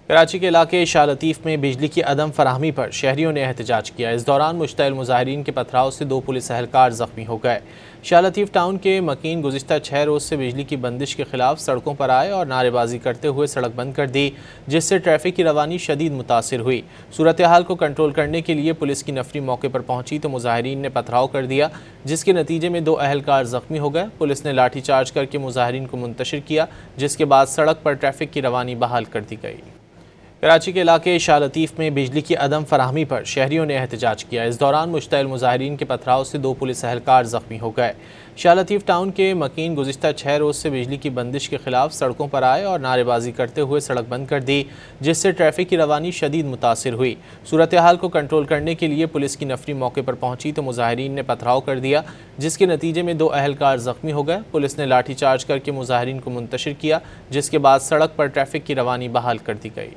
कराची के इलाके शाह लतीफ़ में बिजली की अदम फराहमी पर शहरियों ने एहतजाज किया। इस दौरान मुश्तइल मुजाहिरीन के पथराव से 2 पुलिस एहलकार जख्मी हो गए। शाह लतीफ़ टाउन के मकीन गुज़िश्ता 6 रोज़ से बिजली की बंदिश के खिलाफ सड़कों पर आए और नारेबाजी करते हुए सड़क बंद कर दी, जिससे ट्रैफिक की रवानी शदीद मुतासिर हुई। सूरत हाल को कंट्रोल करने के लिए पुलिस की नफरी मौके पर पहुंची तो मुजाहिरीन ने पथराव कर दिया, जिसके नतीजे में 2 एहलकार जख्मी हो गए। पुलिस ने लाठी चार्ज करके मुजाहिरीन को मुंतशिर किया, जिसके बाद सड़क पर ट्रैफिक की रवानी बहाल कर दी गई। कराची के इलाके शाह लतीफ़ में बिजली की अदम फराहमी पर शहरियों ने एहतजाज किया। इस दौरान मुश्तइल मुजाहिरीन के पथराव से 2 पुलिस एहलकार जख्मी हो गए। शाह लतीफ़ टाउन के मकीन गुज़िश्ता 6 रोज़ से बिजली की बंदिश के खिलाफ सड़कों पर आए और नारेबाजी करते हुए सड़क बंद कर दी, जिससे ट्रैफिक की रवानी शदीद मुतासिर हुई। सूरत हाल को कंट्रोल करने के लिए पुलिस की नफरी मौके पर पहुंची तो मुजाहिरीन ने पथराव कर दिया, जिसके नतीजे में 2 एहलकार जख्मी हो गए। पुलिस ने लाठी चार्ज करके मुजाहिरीन को मुंतशिर किया, जिसके बाद सड़क पर ट्रैफिक की रवानी बहाल कर दी गई।